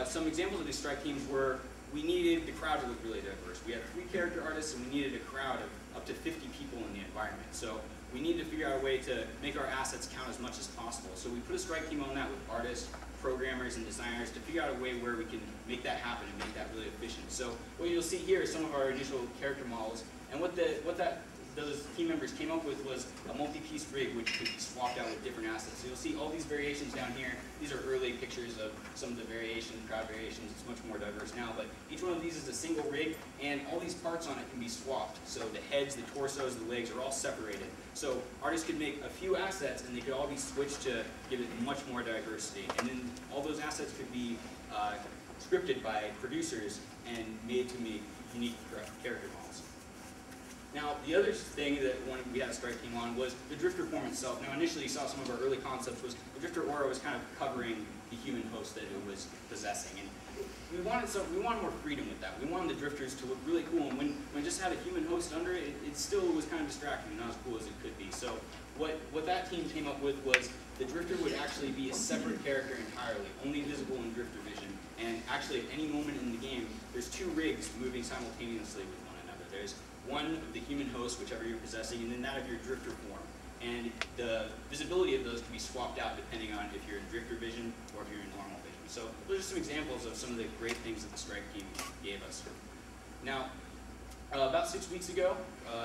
some examples of these strike teams were, we needed the crowd to look really diverse. We had 3 character artists and we needed a crowd of up to 50 people in the environment. So we needed to figure out a way to make our assets count as much as possible. So we put a strike team on that with artists, programmers, and designers to figure out a way where we can make that happen and make that really efficient. So what you'll see here is some of our initial character models, and what those team members came up with was a multi-piece rig which could be swapped out with different assets. So you'll see all these variations down here. These are early pictures of some of the variations, crowd variations. It's much more diverse now, but each one of these is a single rig, and all these parts on it can be swapped. So the heads, the torsos, the legs are all separated. So artists could make a few assets, and they could all be switched to give it much more diversity. And then all those assets could be scripted by producers and made to make unique character models. Now, the other thing that we had a strike team on was the drifter form itself. Now, initially you saw some of our early concepts was the drifter aura was kind of covering the human host that it was possessing. And we wanted more freedom with that. We wanted the drifters to look really cool, and when we just had a human host under it, it still was kind of distracting, not as cool as it could be. So what that team came up with was the drifter would actually be a separate character entirely, only visible in drifter vision. And actually, at any moment in the game, there's 2 rigs moving simultaneously with one another. There's one of the human host, whichever you're possessing, and then that of your drifter form. And the visibility of those can be swapped out depending on if you're in drifter vision or if you're in normal vision. So those are some examples of some of the great things that the strike team gave us. Now, about 6 weeks ago,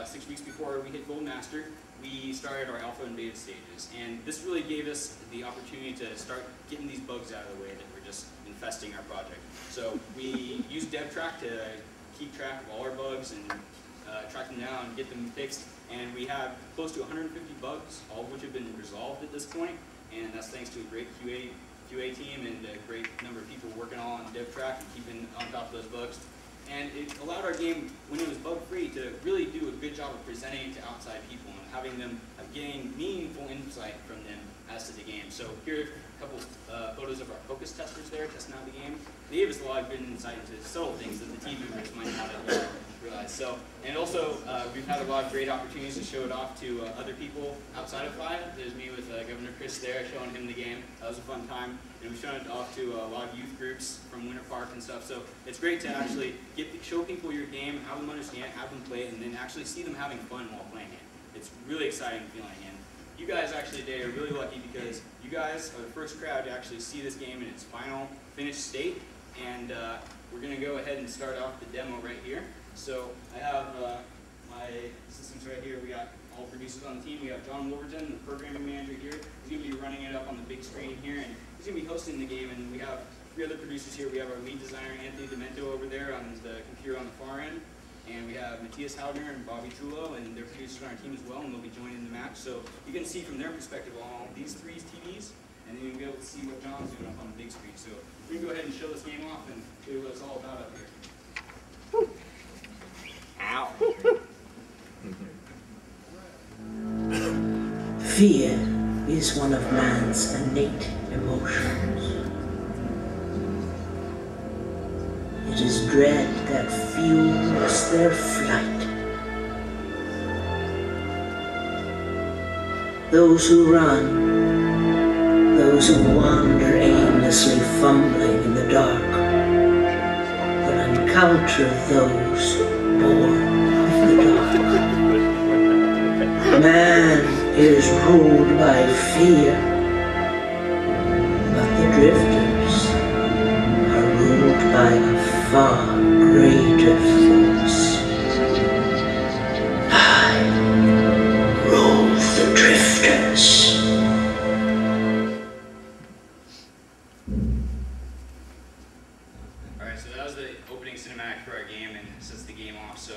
6 weeks before we hit Gold Master, we started our alpha and beta stages. And this really gave us the opportunity to start getting these bugs out of the way that were just infesting our project. So we used DevTrack to keep track of all our bugs and track them down and get them fixed. And we have close to 150 bugs, all of which have been resolved at this point. And that's thanks to a great QA team and a great number of people working all on DevTrack and keeping on top of those bugs. And it allowed our game, when it was bug-free, to really do a good job of presenting it to outside people and having them gain meaningful insight from them as to the game. So here are a couple photos of our focus testers there testing out the game. They gave us a lot of good insight into subtle things that the team members might not have realized. So, and also, we've had a lot of great opportunities to show it off to other people outside of FIVE. There's me with Governor Chris there showing him the game. That was a fun time. And we've shown it off to a lot of youth groups from Winter Park and stuff. So it's great to actually show people your game, have them understand, have them play it, and then actually see them having fun while playing it. It's really exciting feeling. And you guys actually today are really lucky because you guys are the first crowd to actually see this game in its final finished state. And we're going to go ahead and start off the demo right here. So I have my assistants right here. We got all producers on the team. We have John Wolverton, the programming manager here. He's going to be running it up on the big screen here, and he's going to be hosting the game. And we have 3 other producers here. We have our lead designer, Anthony Demento, over there on the computer on the far end. And we have Matthias Haudner and Bobby Tullo, and they're producers on our team as well, and they'll be joining the match. So you can see from their perspective all these 3 TVs, and then you'll be able to see what John's doing up on the big screen. So we can go ahead and show this game off and show you what it's all about up here. Woo. Ow. Fear is one of man's innate emotions. It is dread that fuels their flight. Those who run, those who wander aimlessly fumbling in the dark, will encounter those born of the dark. Man is ruled by fear, but the drifters are ruled by a far greater force. I rule the drifters. Alright, so that was the opening cinematic for our game, and sets the game off. So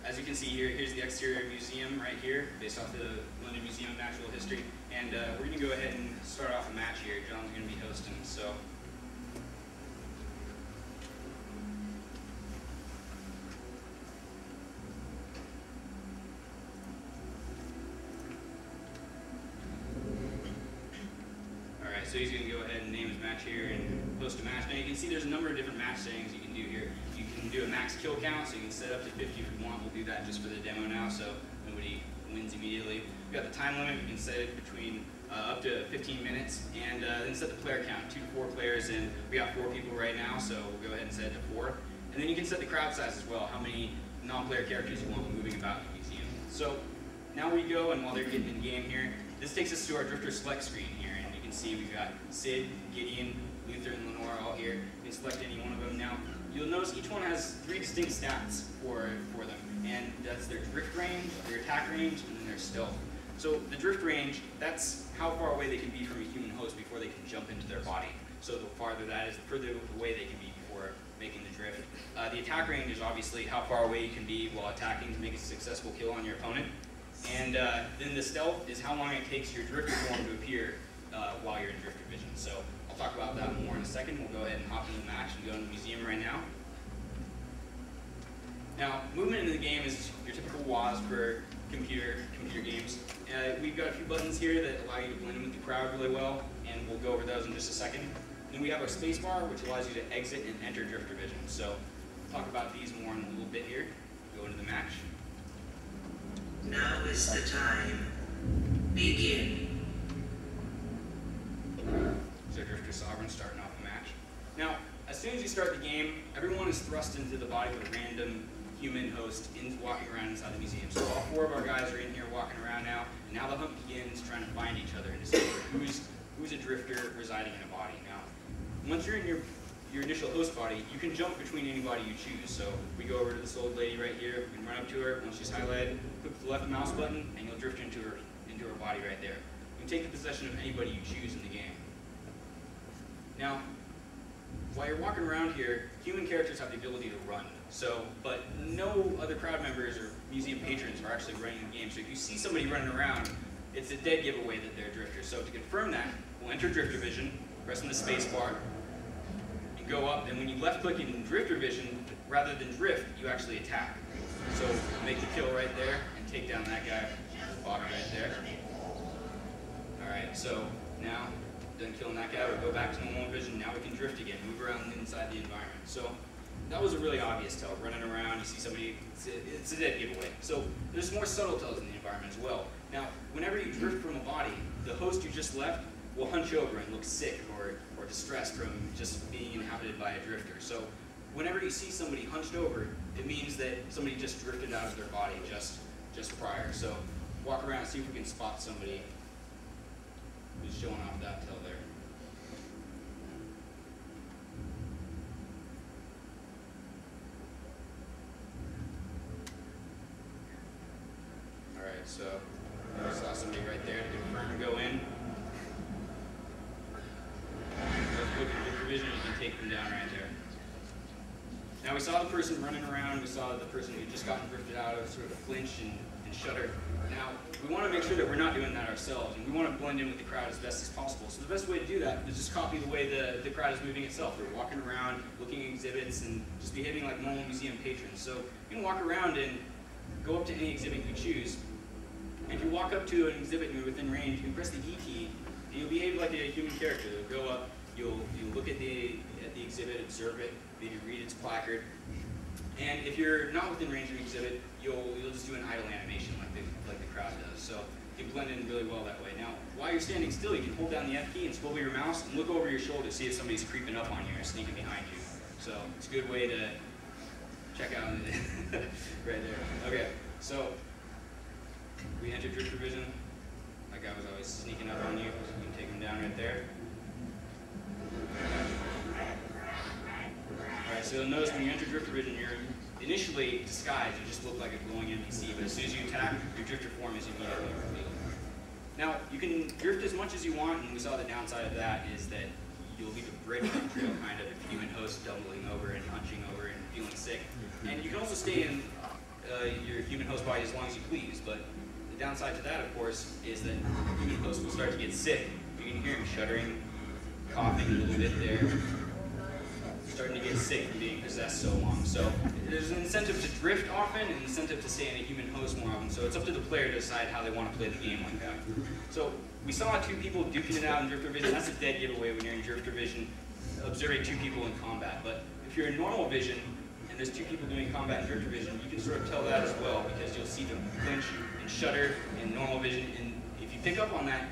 as you can see here, here's the exterior museum right here, based off the London Museum of Natural History. And we're going to go ahead and start off a match here. John's going to be hosting, so. Alright, so he's going to go ahead and name his match here and host a match. Now you can see there's a number of different match settings you can do here. You can do a max kill count, so you can set up to 50 if you want. We'll do that just for the demo now, so nobody wins immediately. We've got the time limit. You can set it between up up to 15 minutes, and then set the player count, 2 to 4 players, and we got 4 people right now, so we'll go ahead and set it to 4. And then you can set the crowd size as well, how many non-player characters you want moving about in the museum. So now we go, and while they're getting in game here, this takes us to our Drifter select screen here, and you can see we've got Sid, Gideon, Luther, and Lenore all here. You can select any one of them. Now, you'll notice each one has 3 distinct stats for them, and that's their drift range, their attack range, and then their stealth. So the drift range, that's how far away they can be from a human host before they can jump into their body. So the farther that is, the further away they can be before making the drift. The attack range is obviously how far away you can be while attacking to make a successful kill on your opponent. And then the stealth is how long it takes your drifter form to appear while you're in drifter vision. So I'll talk about that more in a second. We'll go ahead and hop into the match and go into the museum right now. Now, movement into the game is your typical WASD for computer games. We've got a few buttons here that allow you to blend in with the crowd really well, and we'll go over those in just a second. Then we have our space bar, which allows you to exit and enter drifter vision. So we'll talk about these more in a little bit here. Go into the match. Now is the time. Begin. So Drifter Sovereign starting off the match. Now, as soon as you start the game, everyone is thrust into the body of a random human host walking around inside the museum. So all 4 of our guys are in here walking around now, and now the hunt begins trying to find each other and discover who's a drifter residing in a body. Now, once you're in your initial host body, you can jump between anybody you choose. So we go over to this old lady right here, we can run up to her, once she's highlighted, click the left mouse button, and you'll drift into her body right there. You can take the possession of anybody you choose in the game. Now, while you're walking around here, human characters have the ability to run. So, but no other crowd members or museum patrons are actually running the game. So if you see somebody running around, it's a dead giveaway that they're a drifter. So to confirm that, we'll enter drifter vision, pressing the space bar, and go up. And when you left click in drifter vision, rather than drift, you actually attack. So make the kill right there and take down that guy, body right there. All right, so now done killing that guy, we'll go back to normal vision. Now we can drift again, move around inside the environment. So that was a really obvious tell. Running around, you see somebody, it's a dead giveaway. So there's more subtle tells in the environment as well. Now, whenever you drift from a body, the host you just left will hunch over and look sick or distressed from just being inhabited by a drifter. So whenever you see somebody hunched over, it means that somebody just drifted out of their body just prior. So walk around and see if we can spot somebody who's showing off that tell there. Alright, so I saw somebody right there to confirm and go in. Let's look at the vision, you can take them down right there. Now we saw the person running around, we saw the person who just gotten drifted out of sort of flinch and shudder. Now, we want to make sure that we're not doing that ourselves, and we want to blend in with the crowd as best as possible. So the best way to do that is just copy the way the crowd is moving itself. They're walking around, looking at exhibits, and just behaving like normal museum patrons. So you can walk around and go up to any exhibit you choose. And if you walk up to an exhibit and you're within range, you can press the E key, and you'll behave like a human character. You'll go up, you'll look at the exhibit, observe it, maybe read its placard. And if you're not within range of the exhibit, you'll just do an idle animation like the crowd does. So you can blend in really well that way. Now, while you're standing still, you can hold down the F key and swivel your mouse and look over your shoulder to see if somebody's creeping up on you or sneaking behind you. So it's a good way to check out right there. Okay, so we entered drifter vision. That guy was always sneaking up on you, so you can take him down right there. Alright, so you'll notice when you enter drifter vision, you're initially disguised, you just look like a glowing NPC, but as soon as you attack, your drifter form is immediately revealed. Now, you can drift as much as you want, and we saw the downside of that is that you'll leave a breadcrumb trail kind of if human host doubling over and hunching over and feeling sick. And you can also stay in your human host body as long as you please, but the downside to that, of course, is that human host will start to get sick. You can hear him shuddering, coughing a little bit there, starting to get sick from being possessed so long. So there's an incentive to drift often and an incentive to stay in a human host more often. So it's up to the player to decide how they want to play the game like that. So we saw 2 people duking it out in drifter vision. That's a dead giveaway when you're in drifter vision, observing 2 people in combat. But if you're in normal vision and there's 2 people doing combat in drifter vision, you can sort of tell that as well because you'll see them flinch and shudder in normal vision. And if you pick up on that,